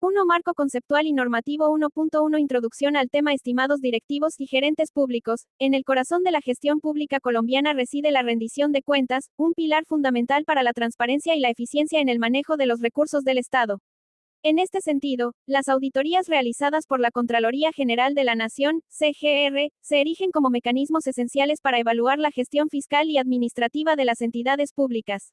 1. Marco conceptual y normativo 1.1 Introducción al tema estimados directivos y gerentes públicos. En el corazón de la gestión pública colombiana reside la rendición de cuentas, un pilar fundamental para la transparencia y la eficiencia en el manejo de los recursos del Estado. En este sentido, las auditorías realizadas por la Contraloría General de la Nación, CGR, se erigen como mecanismos esenciales para evaluar la gestión fiscal y administrativa de las entidades públicas.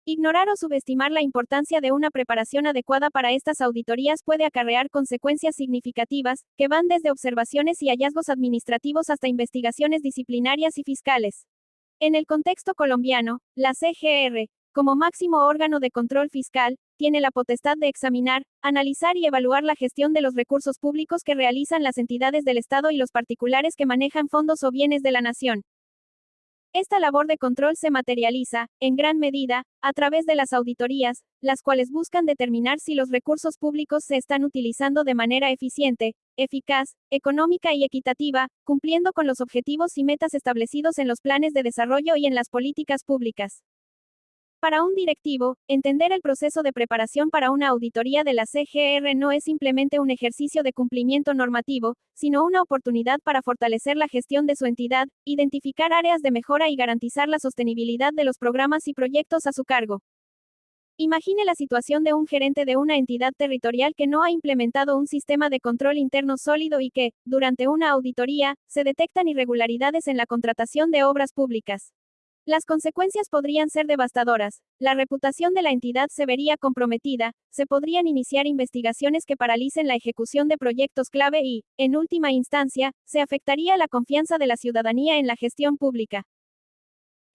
Ignorar o subestimar la importancia de una preparación adecuada para estas auditorías puede acarrear consecuencias significativas, que van desde observaciones y hallazgos administrativos hasta investigaciones disciplinarias y fiscales. En el contexto colombiano, la CGR, como máximo órgano de control fiscal, tiene la potestad de examinar, analizar y evaluar la gestión de los recursos públicos que realizan las entidades del Estado y los particulares que manejan fondos o bienes de la nación. Esta labor de control se materializa, en gran medida, a través de las auditorías, las cuales buscan determinar si los recursos públicos se están utilizando de manera eficiente, eficaz, económica y equitativa, cumpliendo con los objetivos y metas establecidos en los planes de desarrollo y en las políticas públicas. Para un directivo, entender el proceso de preparación para una auditoría de la CGR no es simplemente un ejercicio de cumplimiento normativo, sino una oportunidad para fortalecer la gestión de su entidad, identificar áreas de mejora y garantizar la sostenibilidad de los programas y proyectos a su cargo. Imagine la situación de un gerente de una entidad territorial que no ha implementado un sistema de control interno sólido y que, durante una auditoría, se detectan irregularidades en la contratación de obras públicas. Las consecuencias podrían ser devastadoras, la reputación de la entidad se vería comprometida, se podrían iniciar investigaciones que paralicen la ejecución de proyectos clave y, en última instancia, se afectaría la confianza de la ciudadanía en la gestión pública.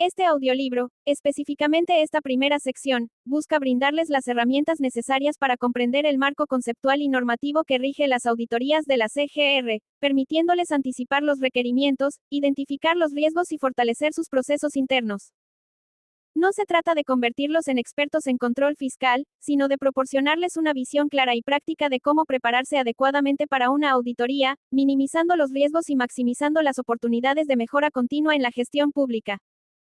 Este audiolibro, específicamente esta primera sección, busca brindarles las herramientas necesarias para comprender el marco conceptual y normativo que rige las auditorías de la CGR, permitiéndoles anticipar los requerimientos, identificar los riesgos y fortalecer sus procesos internos. No se trata de convertirlos en expertos en control fiscal, sino de proporcionarles una visión clara y práctica de cómo prepararse adecuadamente para una auditoría, minimizando los riesgos y maximizando las oportunidades de mejora continua en la gestión pública.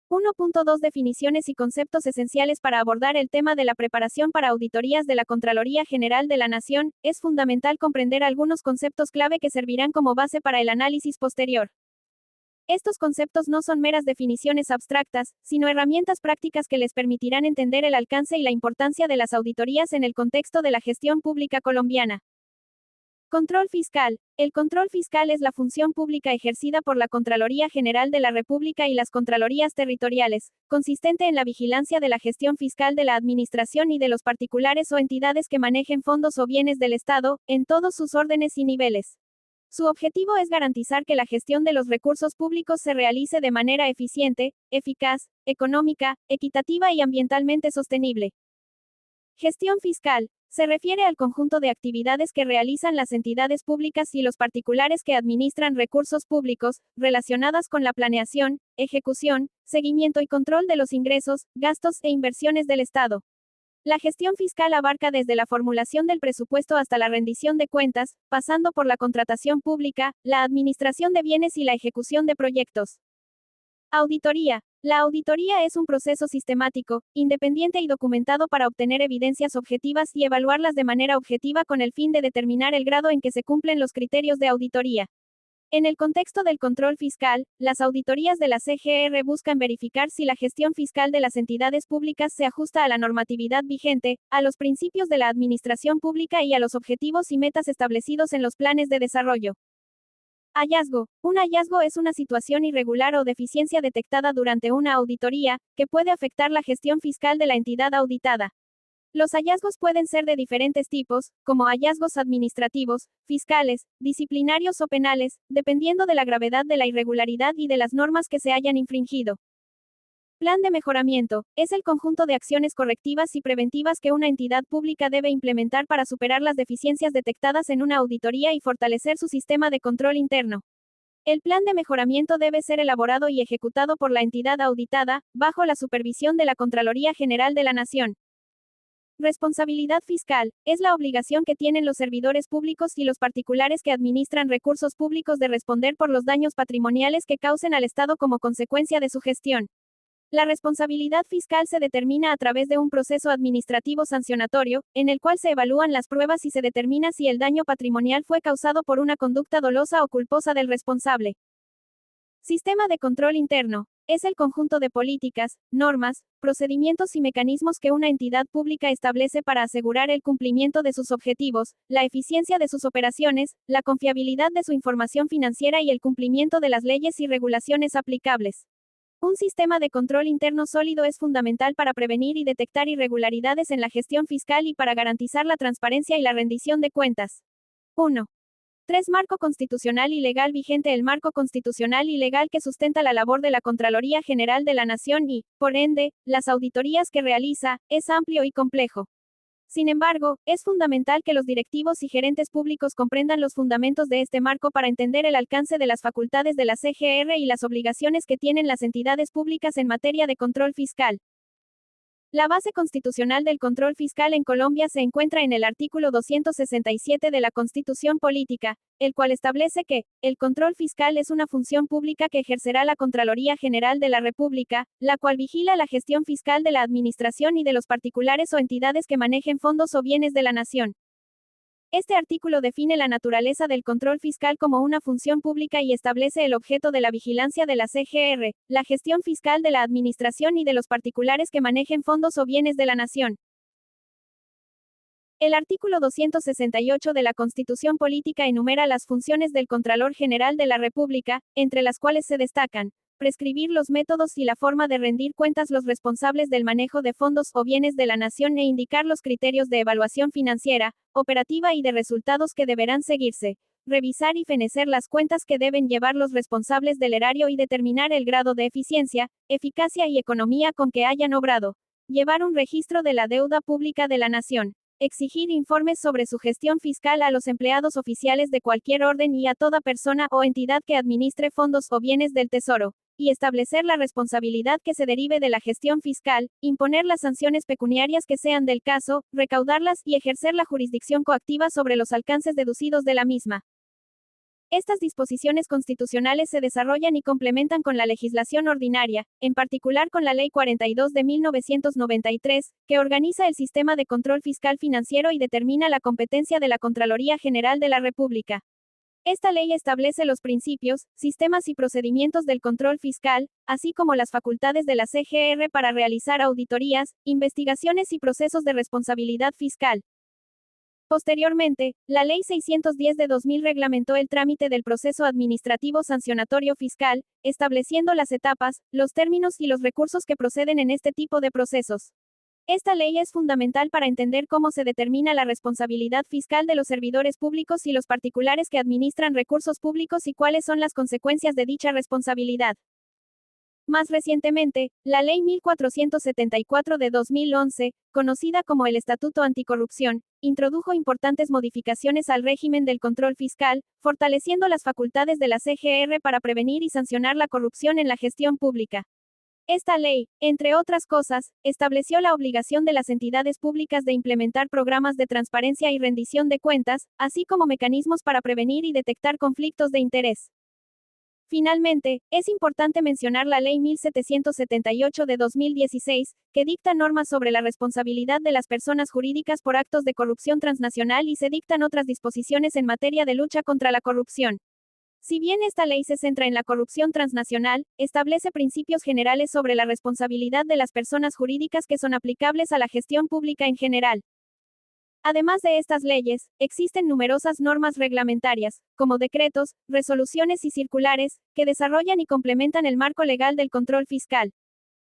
1.2 Definiciones y conceptos esenciales para abordar el tema de la preparación para auditorías de la Contraloría General de la Nación. Es fundamental comprender algunos conceptos clave que servirán como base para el análisis posterior. Estos conceptos no son meras definiciones abstractas, sino herramientas prácticas que les permitirán entender el alcance y la importancia de las auditorías en el contexto de la gestión pública colombiana. Control fiscal. El control fiscal es la función pública ejercida por la Contraloría General de la República y las Contralorías territoriales, consistente en la vigilancia de la gestión fiscal de la administración y de los particulares o entidades que manejen fondos o bienes del Estado, en todos sus órdenes y niveles. Su objetivo es garantizar que la gestión de los recursos públicos se realice de manera eficiente, eficaz, económica, equitativa y ambientalmente sostenible. Gestión fiscal. Se refiere al conjunto de actividades que realizan las entidades públicas y los particulares que administran recursos públicos, relacionadas con la planeación, ejecución, seguimiento y control de los ingresos, gastos e inversiones del Estado. La gestión fiscal abarca desde la formulación del presupuesto hasta la rendición de cuentas, pasando por la contratación pública, la administración de bienes y la ejecución de proyectos. Auditoría. La auditoría es un proceso sistemático, independiente y documentado para obtener evidencias objetivas y evaluarlas de manera objetiva con el fin de determinar el grado en que se cumplen los criterios de auditoría. En el contexto del control fiscal, las auditorías de la CGR buscan verificar si la gestión fiscal de las entidades públicas se ajusta a la normatividad vigente, a los principios de la administración pública y a los objetivos y metas establecidos en los planes de desarrollo. Hallazgo. Un hallazgo es una situación irregular o deficiencia detectada durante una auditoría, que puede afectar la gestión fiscal de la entidad auditada. Los hallazgos pueden ser de diferentes tipos, como hallazgos administrativos, fiscales, disciplinarios o penales, dependiendo de la gravedad de la irregularidad y de las normas que se hayan infringido. Plan de mejoramiento. Es el conjunto de acciones correctivas y preventivas que una entidad pública debe implementar para superar las deficiencias detectadas en una auditoría y fortalecer su sistema de control interno. El plan de mejoramiento debe ser elaborado y ejecutado por la entidad auditada, bajo la supervisión de la Contraloría General de la Nación. Responsabilidad fiscal. Es la obligación que tienen los servidores públicos y los particulares que administran recursos públicos de responder por los daños patrimoniales que causen al Estado como consecuencia de su gestión. La responsabilidad fiscal se determina a través de un proceso administrativo sancionatorio, en el cual se evalúan las pruebas y se determina si el daño patrimonial fue causado por una conducta dolosa o culposa del responsable. Sistema de control interno. Es el conjunto de políticas, normas, procedimientos y mecanismos que una entidad pública establece para asegurar el cumplimiento de sus objetivos, la eficiencia de sus operaciones, la confiabilidad de su información financiera y el cumplimiento de las leyes y regulaciones aplicables. Un sistema de control interno sólido es fundamental para prevenir y detectar irregularidades en la gestión fiscal y para garantizar la transparencia y la rendición de cuentas. 1. 3. Marco constitucional y legal vigente. El marco constitucional y legal que sustenta la labor de la Contraloría General de la Nación y, por ende, las auditorías que realiza, es amplio y complejo. Sin embargo, es fundamental que los directivos y gerentes públicos comprendan los fundamentos de este marco para entender el alcance de las facultades de la CGR y las obligaciones que tienen las entidades públicas en materia de control fiscal. La base constitucional del control fiscal en Colombia se encuentra en el artículo 267 de la Constitución Política, el cual establece que, el control fiscal es una función pública que ejercerá la Contraloría General de la República, la cual vigila la gestión fiscal de la administración y de los particulares o entidades que manejen fondos o bienes de la nación. Este artículo define la naturaleza del control fiscal como una función pública y establece el objeto de la vigilancia de la CGR, la gestión fiscal de la administración y de los particulares que manejen fondos o bienes de la nación. El artículo 268 de la Constitución Política enumera las funciones del Contralor General de la República, entre las cuales se destacan: prescribir los métodos y la forma de rendir cuentas los responsables del manejo de fondos o bienes de la nación e indicar los criterios de evaluación financiera, operativa y de resultados que deberán seguirse, revisar y fenecer las cuentas que deben llevar los responsables del erario y determinar el grado de eficiencia, eficacia y economía con que hayan obrado, llevar un registro de la deuda pública de la nación, exigir informes sobre su gestión fiscal a los empleados oficiales de cualquier orden y a toda persona o entidad que administre fondos o bienes del Tesoro, y establecer la responsabilidad que se derive de la gestión fiscal, imponer las sanciones pecuniarias que sean del caso, recaudarlas y ejercer la jurisdicción coactiva sobre los alcances deducidos de la misma. Estas disposiciones constitucionales se desarrollan y complementan con la legislación ordinaria, en particular con la Ley 42 de 1993, que organiza el sistema de control fiscal financiero y determina la competencia de la Contraloría General de la República. Esta ley establece los principios, sistemas y procedimientos del control fiscal, así como las facultades de la CGR para realizar auditorías, investigaciones y procesos de responsabilidad fiscal. Posteriormente, la Ley 610 de 2000 reglamentó el trámite del proceso administrativo sancionatorio fiscal, estableciendo las etapas, los términos y los recursos que proceden en este tipo de procesos. Esta ley es fundamental para entender cómo se determina la responsabilidad fiscal de los servidores públicos y los particulares que administran recursos públicos y cuáles son las consecuencias de dicha responsabilidad. Más recientemente, la Ley 1474 de 2011, conocida como el Estatuto Anticorrupción, introdujo importantes modificaciones al régimen del control fiscal, fortaleciendo las facultades de la CGR para prevenir y sancionar la corrupción en la gestión pública. Esta ley, entre otras cosas, estableció la obligación de las entidades públicas de implementar programas de transparencia y rendición de cuentas, así como mecanismos para prevenir y detectar conflictos de interés. Finalmente, es importante mencionar la Ley 1778 de 2016, que dicta normas sobre la responsabilidad de las personas jurídicas por actos de corrupción transnacional y se dictan otras disposiciones en materia de lucha contra la corrupción. Si bien esta ley se centra en la corrupción transnacional, establece principios generales sobre la responsabilidad de las personas jurídicas que son aplicables a la gestión pública en general. Además de estas leyes, existen numerosas normas reglamentarias, como decretos, resoluciones y circulares, que desarrollan y complementan el marco legal del control fiscal.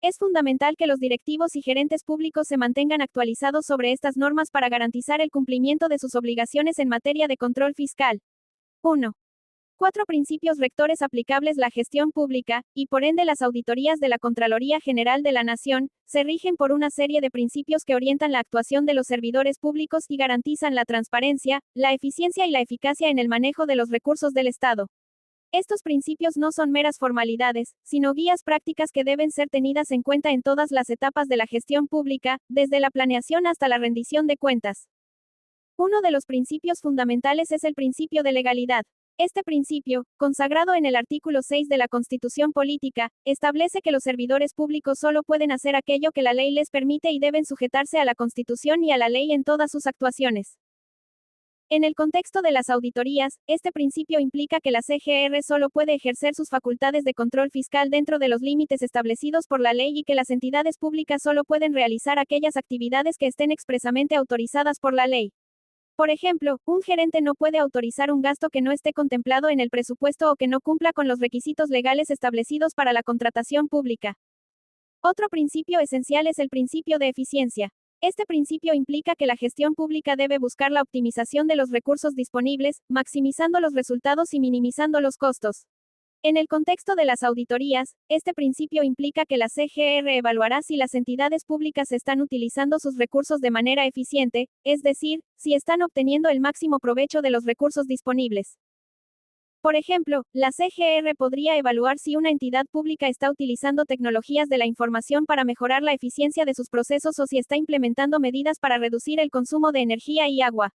Es fundamental que los directivos y gerentes públicos se mantengan actualizados sobre estas normas para garantizar el cumplimiento de sus obligaciones en materia de control fiscal. 1. 4 principios rectores aplicables. La gestión pública, y por ende las auditorías de la Contraloría General de la Nación, se rigen por una serie de principios que orientan la actuación de los servidores públicos y garantizan la transparencia, la eficiencia y la eficacia en el manejo de los recursos del Estado. Estos principios no son meras formalidades, sino guías prácticas que deben ser tenidas en cuenta en todas las etapas de la gestión pública, desde la planeación hasta la rendición de cuentas. Uno de los principios fundamentales es el principio de legalidad. Este principio, consagrado en el artículo 6 de la Constitución Política, establece que los servidores públicos solo pueden hacer aquello que la ley les permite y deben sujetarse a la Constitución y a la ley en todas sus actuaciones. En el contexto de las auditorías, este principio implica que la CGR solo puede ejercer sus facultades de control fiscal dentro de los límites establecidos por la ley y que las entidades públicas solo pueden realizar aquellas actividades que estén expresamente autorizadas por la ley. Por ejemplo, un gerente no puede autorizar un gasto que no esté contemplado en el presupuesto o que no cumpla con los requisitos legales establecidos para la contratación pública. Otro principio esencial es el principio de eficiencia. Este principio implica que la gestión pública debe buscar la optimización de los recursos disponibles, maximizando los resultados y minimizando los costos. En el contexto de las auditorías, este principio implica que la CGR evaluará si las entidades públicas están utilizando sus recursos de manera eficiente, es decir, si están obteniendo el máximo provecho de los recursos disponibles. Por ejemplo, la CGR podría evaluar si una entidad pública está utilizando tecnologías de la información para mejorar la eficiencia de sus procesos o si está implementando medidas para reducir el consumo de energía y agua.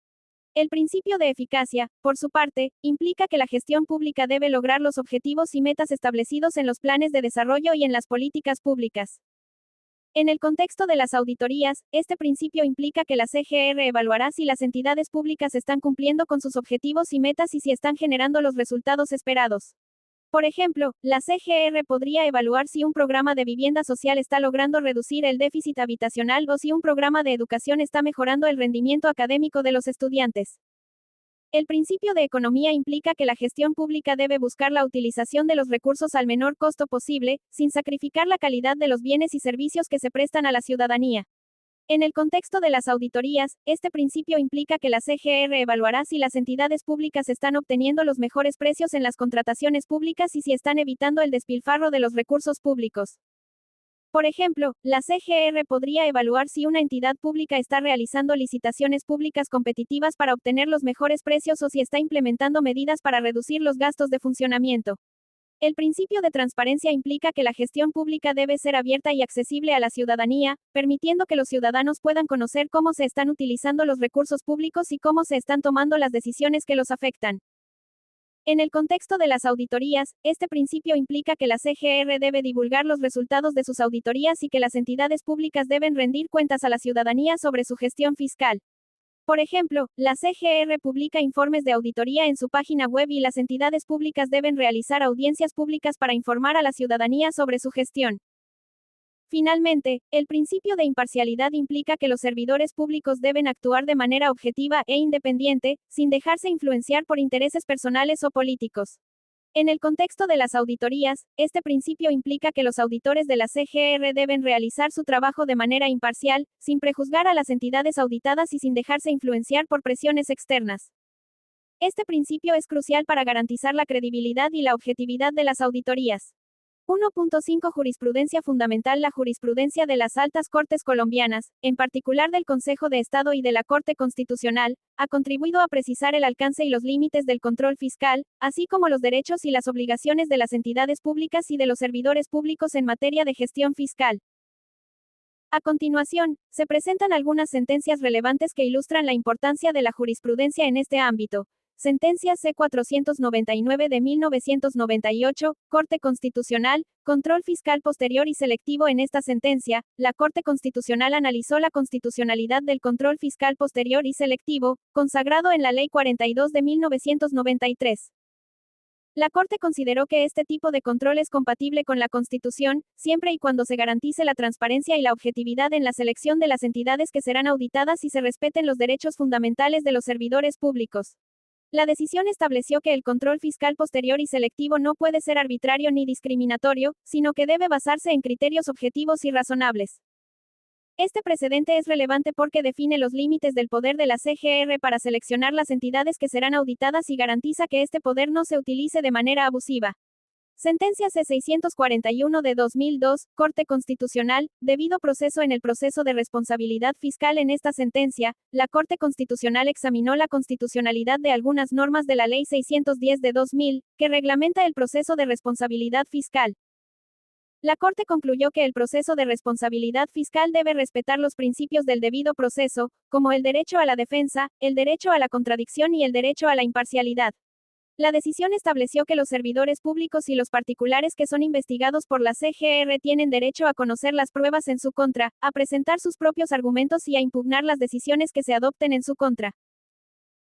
El principio de eficacia, por su parte, implica que la gestión pública debe lograr los objetivos y metas establecidos en los planes de desarrollo y en las políticas públicas. En el contexto de las auditorías, este principio implica que la CGR evaluará si las entidades públicas están cumpliendo con sus objetivos y metas y si están generando los resultados esperados. Por ejemplo, la CGR podría evaluar si un programa de vivienda social está logrando reducir el déficit habitacional o si un programa de educación está mejorando el rendimiento académico de los estudiantes. El principio de economía implica que la gestión pública debe buscar la utilización de los recursos al menor costo posible, sin sacrificar la calidad de los bienes y servicios que se prestan a la ciudadanía. En el contexto de las auditorías, este principio implica que la CGR evaluará si las entidades públicas están obteniendo los mejores precios en las contrataciones públicas y si están evitando el despilfarro de los recursos públicos. Por ejemplo, la CGR podría evaluar si una entidad pública está realizando licitaciones públicas competitivas para obtener los mejores precios o si está implementando medidas para reducir los gastos de funcionamiento. El principio de transparencia implica que la gestión pública debe ser abierta y accesible a la ciudadanía, permitiendo que los ciudadanos puedan conocer cómo se están utilizando los recursos públicos y cómo se están tomando las decisiones que los afectan. En el contexto de las auditorías, este principio implica que la CGR debe divulgar los resultados de sus auditorías y que las entidades públicas deben rendir cuentas a la ciudadanía sobre su gestión fiscal. Por ejemplo, la CGR publica informes de auditoría en su página web y las entidades públicas deben realizar audiencias públicas para informar a la ciudadanía sobre su gestión. Finalmente, el principio de imparcialidad implica que los servidores públicos deben actuar de manera objetiva e independiente, sin dejarse influenciar por intereses personales o políticos. En el contexto de las auditorías, este principio implica que los auditores de la CGR deben realizar su trabajo de manera imparcial, sin prejuzgar a las entidades auditadas y sin dejarse influenciar por presiones externas. Este principio es crucial para garantizar la credibilidad y la objetividad de las auditorías. 1.5 Jurisprudencia fundamental. La jurisprudencia de las altas cortes colombianas, en particular del Consejo de Estado y de la Corte Constitucional, ha contribuido a precisar el alcance y los límites del control fiscal, así como los derechos y las obligaciones de las entidades públicas y de los servidores públicos en materia de gestión fiscal. A continuación, se presentan algunas sentencias relevantes que ilustran la importancia de la jurisprudencia en este ámbito. Sentencia C-499 de 1998, Corte Constitucional, control fiscal posterior y selectivo. En esta sentencia, la Corte Constitucional analizó la constitucionalidad del control fiscal posterior y selectivo, consagrado en la Ley 42 de 1993. La Corte consideró que este tipo de control es compatible con la Constitución, siempre y cuando se garantice la transparencia y la objetividad en la selección de las entidades que serán auditadas y se respeten los derechos fundamentales de los servidores públicos. La decisión estableció que el control fiscal posterior y selectivo no puede ser arbitrario ni discriminatorio, sino que debe basarse en criterios objetivos y razonables. Este precedente es relevante porque define los límites del poder de la CGR para seleccionar las entidades que serán auditadas y garantiza que este poder no se utilice de manera abusiva. Sentencia C-641 de 2002, Corte Constitucional, debido proceso. En el proceso de responsabilidad fiscal. En esta sentencia, la Corte Constitucional examinó la constitucionalidad de algunas normas de la Ley 610 de 2000, que reglamenta el proceso de responsabilidad fiscal. La Corte concluyó que el proceso de responsabilidad fiscal debe respetar los principios del debido proceso, como el derecho a la defensa, el derecho a la contradicción y el derecho a la imparcialidad. La decisión estableció que los servidores públicos y los particulares que son investigados por la CGR tienen derecho a conocer las pruebas en su contra, a presentar sus propios argumentos y a impugnar las decisiones que se adopten en su contra.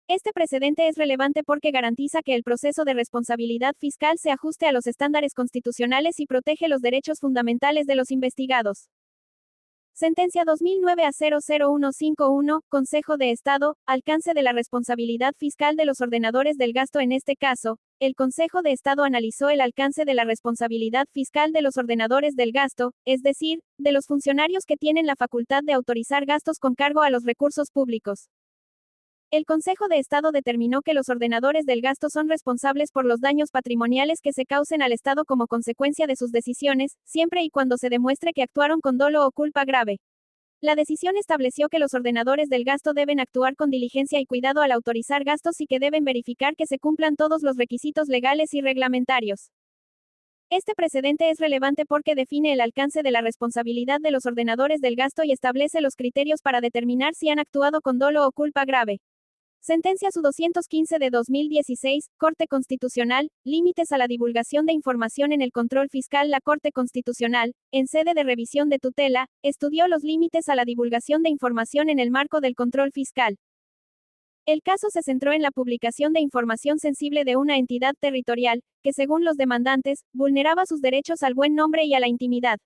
Este precedente es relevante porque garantiza que el proceso de responsabilidad fiscal se ajuste a los estándares constitucionales y protege los derechos fundamentales de los investigados. Sentencia 2009-00151, Consejo de Estado, alcance de la responsabilidad fiscal de los ordenadores del gasto. En este caso, el Consejo de Estado analizó el alcance de la responsabilidad fiscal de los ordenadores del gasto, es decir, de los funcionarios que tienen la facultad de autorizar gastos con cargo a los recursos públicos. El Consejo de Estado determinó que los ordenadores del gasto son responsables por los daños patrimoniales que se causen al Estado como consecuencia de sus decisiones, siempre y cuando se demuestre que actuaron con dolo o culpa grave. La decisión estableció que los ordenadores del gasto deben actuar con diligencia y cuidado al autorizar gastos y que deben verificar que se cumplan todos los requisitos legales y reglamentarios. Este precedente es relevante porque define el alcance de la responsabilidad de los ordenadores del gasto y establece los criterios para determinar si han actuado con dolo o culpa grave. Sentencia SU 215 de 2016, Corte Constitucional, límites a la divulgación de información en el control fiscal. La Corte Constitucional, en sede de revisión de tutela, estudió los límites a la divulgación de información en el marco del control fiscal. El caso se centró en la publicación de información sensible de una entidad territorial, que según los demandantes, vulneraba sus derechos al buen nombre y a la intimidad.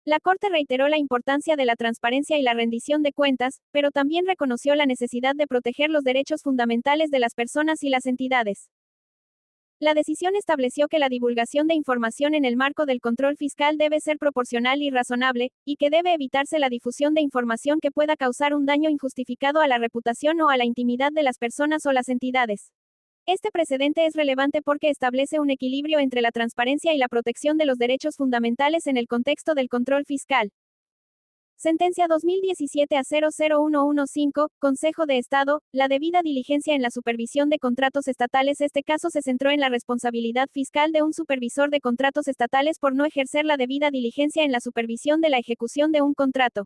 La Corte reiteró la importancia de la transparencia y la rendición de cuentas, pero también reconoció la necesidad de proteger los derechos fundamentales de las personas y las entidades. La decisión estableció que la divulgación de información en el marco del control fiscal debe ser proporcional y razonable, y que debe evitarse la difusión de información que pueda causar un daño injustificado a la reputación o a la intimidad de las personas o las entidades. Este precedente es relevante porque establece un equilibrio entre la transparencia y la protección de los derechos fundamentales en el contexto del control fiscal. Sentencia 2017-00115, Consejo de Estado, la debida diligencia en la supervisión de contratos estatales. Este caso se centró en la responsabilidad fiscal de un supervisor de contratos estatales por no ejercer la debida diligencia en la supervisión de la ejecución de un contrato.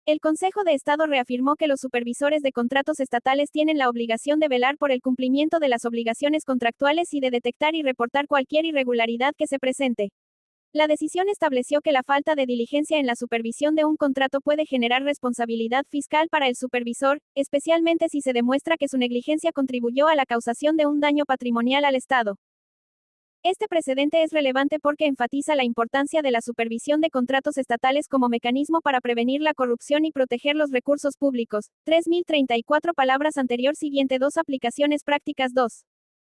El Consejo de Estado reafirmó que los supervisores de contratos estatales tienen la obligación de velar por el cumplimiento de las obligaciones contractuales y de detectar y reportar cualquier irregularidad que se presente. La decisión estableció que la falta de diligencia en la supervisión de un contrato puede generar responsabilidad fiscal para el supervisor, especialmente si se demuestra que su negligencia contribuyó a la causación de un daño patrimonial al Estado. Este precedente es relevante porque enfatiza la importancia de la supervisión de contratos estatales como mecanismo para prevenir la corrupción y proteger los recursos públicos. 3034 palabras anterior siguiente 2 aplicaciones prácticas 2.